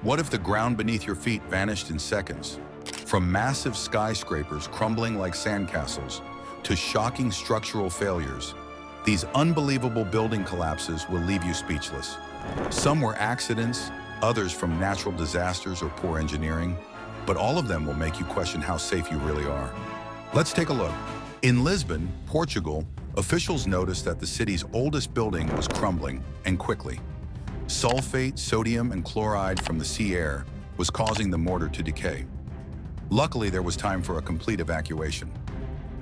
What if the ground beneath your feet vanished in seconds? From massive skyscrapers crumbling like sandcastles to shocking structural failures, these unbelievable building collapses will leave you speechless. Some were accidents, others from natural disasters or poor engineering, but all of them will make you question how safe you really are. Let's take a look. In Lisbon, Portugal, officials noticed that the city's oldest building was crumbling, and quickly. Sulfate, sodium, and chloride from the sea air was causing the mortar to decay. Luckily, there was time for a complete evacuation.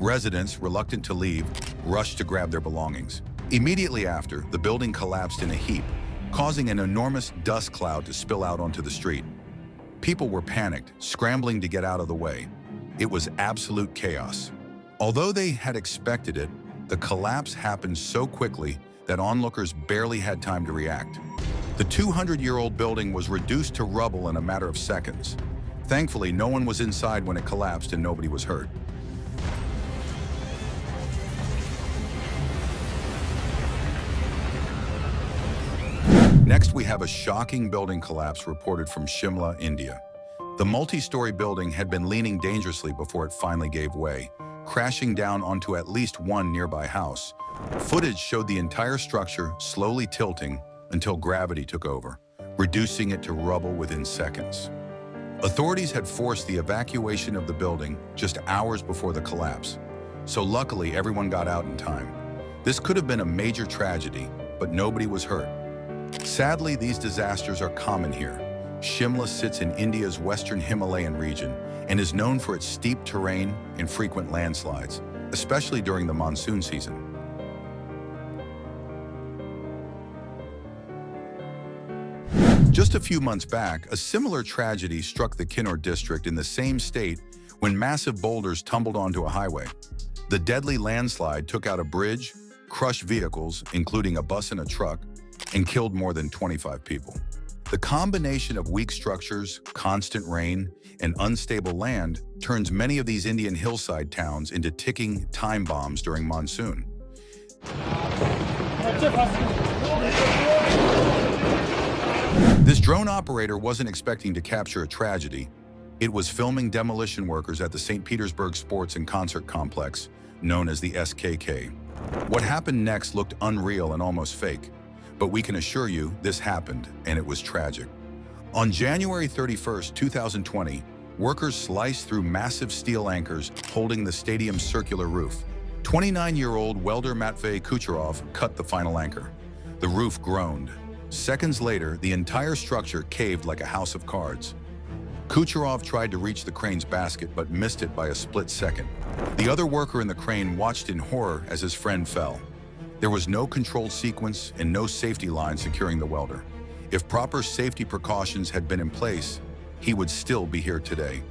Residents, reluctant to leave, rushed to grab their belongings. Immediately after, the building collapsed in a heap, causing an enormous dust cloud to spill out onto the street. People were panicked, scrambling to get out of the way. It was absolute chaos. Although they had expected it, the collapse happened so quickly that onlookers barely had time to react. The 200-year-old building was reduced to rubble in a matter of seconds. Thankfully, no one was inside when it collapsed and nobody was hurt. Next, we have a shocking building collapse reported from Shimla, India. The multi-story building had been leaning dangerously before it finally gave way, crashing down onto at least one nearby house. Footage showed the entire structure slowly tilting until gravity took over, reducing it to rubble within seconds. Authorities had forced the evacuation of the building just hours before the collapse, so luckily everyone got out in time. This could have been a major tragedy, but nobody was hurt. Sadly, these disasters are common here. Shimla sits in India's western Himalayan region and is known for its steep terrain and frequent landslides, especially during the monsoon season. Just a few months back, a similar tragedy struck the Kinnaur district in the same state when massive boulders tumbled onto a highway. The deadly landslide took out a bridge, crushed vehicles, including a bus and a truck, and killed more than 25 people. The combination of weak structures, constant rain, and unstable land turns many of these Indian hillside towns into ticking time bombs during monsoon. This drone operator wasn't expecting to capture a tragedy. It was filming demolition workers at the St. Petersburg Sports and Concert Complex, known as the SKK. What happened next looked unreal and almost fake, but we can assure you this happened, and it was tragic. On January 31, 2020, workers sliced through massive steel anchors holding the stadium's circular roof. 29-year-old welder Matvey Kucherov cut the final anchor. The roof groaned. Seconds later, the entire structure caved like a house of cards. Kucherov tried to reach the crane's basket but missed it by a split second. The other worker in the crane watched in horror as his friend fell. There was no controlled sequence and no safety line securing the welder. If proper safety precautions had been in place, he would still be here today.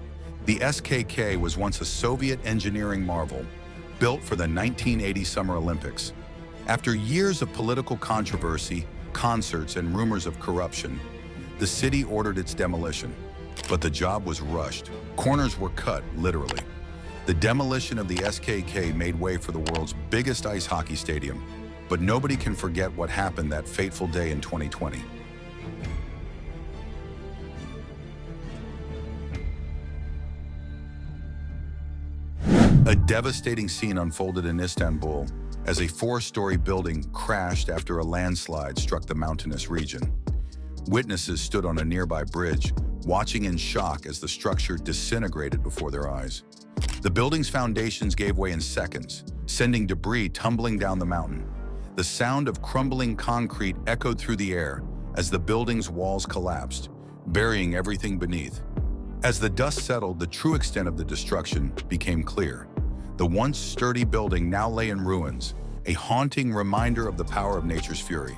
The SKK was once a Soviet engineering marvel, built for the 1980 Summer Olympics. After years of political controversy, concerts, and rumors of corruption, the city ordered its demolition. But the job was rushed. Corners were cut, literally. The demolition of the SKK made way for the world's biggest ice hockey stadium. But nobody can forget what happened that fateful day in 2020. A devastating scene unfolded in Istanbul as a 4-story building crashed after a landslide struck the mountainous region. Witnesses stood on a nearby bridge, watching in shock as the structure disintegrated before their eyes. The building's foundations gave way in seconds, sending debris tumbling down the mountain. The sound of crumbling concrete echoed through the air as the building's walls collapsed, burying everything beneath. As the dust settled, the true extent of the destruction became clear. The once sturdy building now lay in ruins, a haunting reminder of the power of nature's fury.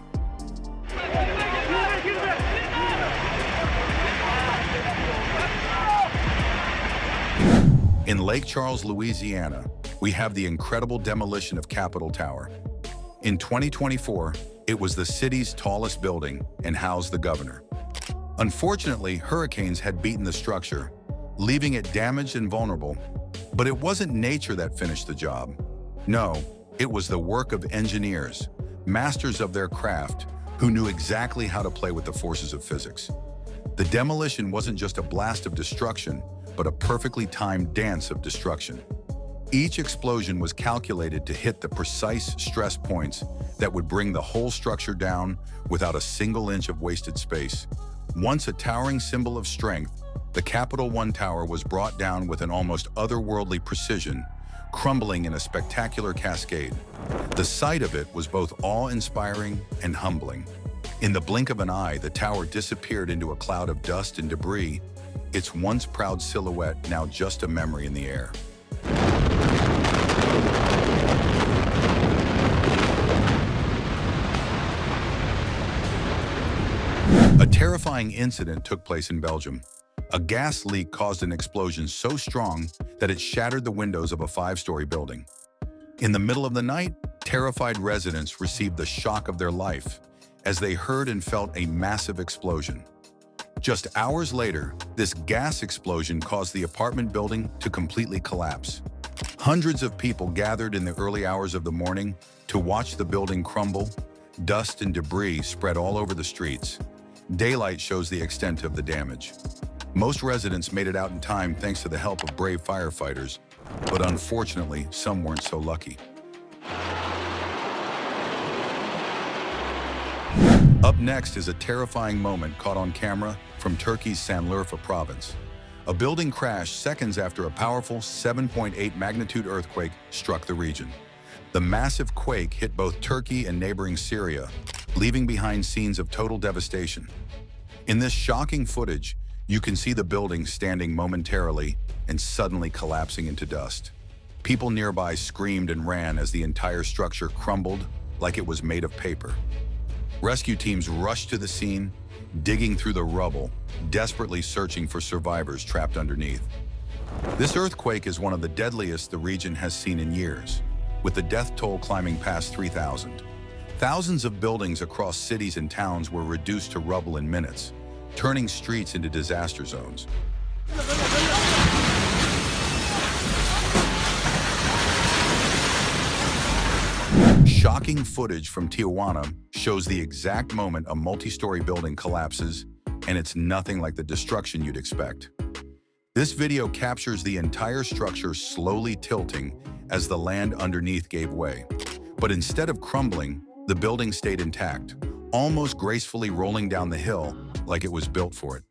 In Lake Charles, Louisiana, we have the incredible demolition of Capitol Tower. In 2024, it was the city's tallest building and housed the governor. Unfortunately, hurricanes had beaten the structure, leaving it damaged and vulnerable. But it wasn't nature that finished the job. No, it was the work of engineers, masters of their craft, who knew exactly how to play with the forces of physics. The demolition wasn't just a blast of destruction, but a perfectly timed dance of destruction. Each explosion was calculated to hit the precise stress points that would bring the whole structure down without a single inch of wasted space. Once a towering symbol of strength, the Capital One Tower was brought down with an almost otherworldly precision, crumbling in a spectacular cascade. The sight of it was both awe-inspiring and humbling. In the blink of an eye, the tower disappeared into a cloud of dust and debris, its once proud silhouette now just a memory in the air. A terrifying incident took place in Belgium. A gas leak caused an explosion so strong that it shattered the windows of a 5-story building. In the middle of the night, terrified residents received the shock of their life as they heard and felt a massive explosion. Just hours later, this gas explosion caused the apartment building to completely collapse. Hundreds of people gathered in the early hours of the morning to watch the building crumble. Dust and debris spread all over the streets. Daylight shows the extent of the damage. Most residents made it out in time thanks to the help of brave firefighters, but unfortunately, some weren't so lucky. Up next is a terrifying moment caught on camera from Turkey's Sanliurfa province. A building crashed seconds after a powerful 7.8 magnitude earthquake struck the region. The massive quake hit both Turkey and neighboring Syria, leaving behind scenes of total devastation. In this shocking footage, you can see the building standing momentarily and suddenly collapsing into dust. People nearby screamed and ran as the entire structure crumbled like it was made of paper. Rescue teams rushed to the scene, digging through the rubble, desperately searching for survivors trapped underneath. This earthquake is one of the deadliest the region has seen in years, with the death toll climbing past 3,000. Thousands of buildings across cities and towns were reduced to rubble in minutes, turning streets into disaster zones. Shocking footage from Tijuana shows the exact moment a multi-story building collapses, and it's nothing like the destruction you'd expect. This video captures the entire structure slowly tilting as the land underneath gave way. But instead of crumbling, the building stayed intact, almost gracefully rolling down the hill like it was built for it.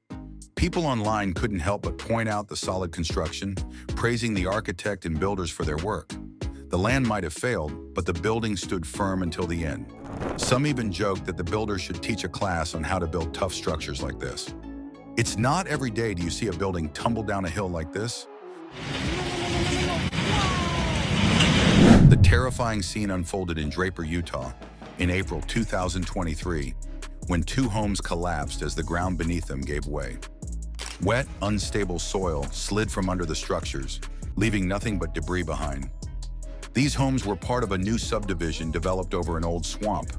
People online couldn't help but point out the solid construction, praising the architect and builders for their work. The land might have failed, but the building stood firm until the end. Some even joked that the builders should teach a class on how to build tough structures like this. It's not every day do you see a building tumble down a hill like this. The terrifying scene unfolded in Draper, Utah, in April 2023, when 2 homes collapsed as the ground beneath them gave way. Wet, unstable soil slid from under the structures, leaving nothing but debris behind. These homes were part of a new subdivision developed over an old swamp.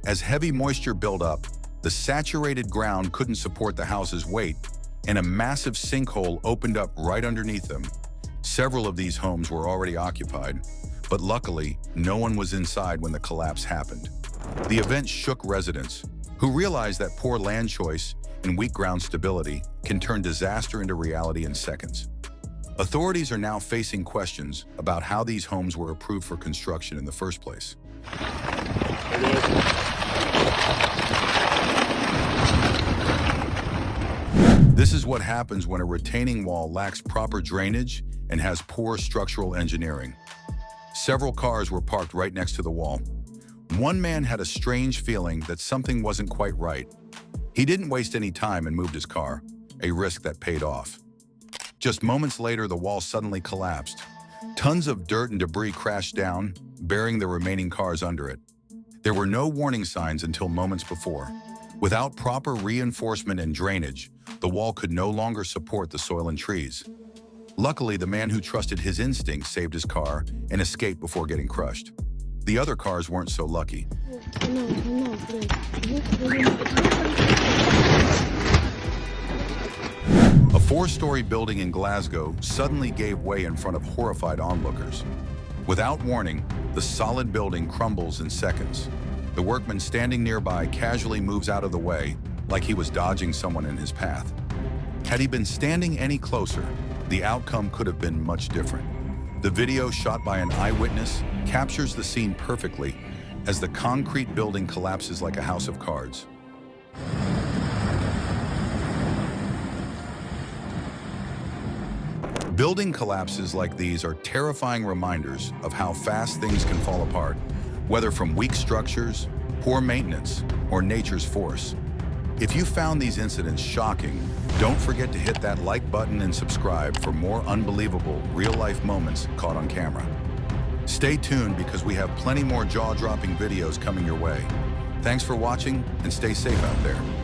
As heavy moisture built up, the saturated ground couldn't support the house's weight, and a massive sinkhole opened up right underneath them. Several of these homes were already occupied, but luckily, no one was inside when the collapse happened. The event shook residents, who realized that poor land choice and weak ground stability can turn disaster into reality in seconds. Authorities are now facing questions about how these homes were approved for construction in the first place. This is what happens when a retaining wall lacks proper drainage and has poor structural engineering. Several cars were parked right next to the wall. One man had a strange feeling that something wasn't quite right. He didn't waste any time and moved his car, a risk that paid off. Just moments later, the wall suddenly collapsed. Tons of dirt and debris crashed down, burying the remaining cars under it. There were no warning signs until moments before. Without proper reinforcement and drainage, the wall could no longer support the soil and trees. Luckily, the man who trusted his instincts saved his car and escaped before getting crushed. The other cars weren't so lucky. A 4-story building in Glasgow suddenly gave way in front of horrified onlookers. Without warning, the solid building crumbles in seconds. The workman standing nearby casually moves out of the way, like he was dodging someone in his path. Had he been standing any closer, the outcome could have been much different. The video shot by an eyewitness captures the scene perfectly as the concrete building collapses like a house of cards. Building collapses like these are terrifying reminders of how fast things can fall apart, whether from weak structures, poor maintenance, or nature's force. If you found these incidents shocking, don't forget to hit that like button and subscribe for more unbelievable, real-life moments caught on camera. Stay tuned because we have plenty more jaw-dropping videos coming your way. Thanks for watching and stay safe out there.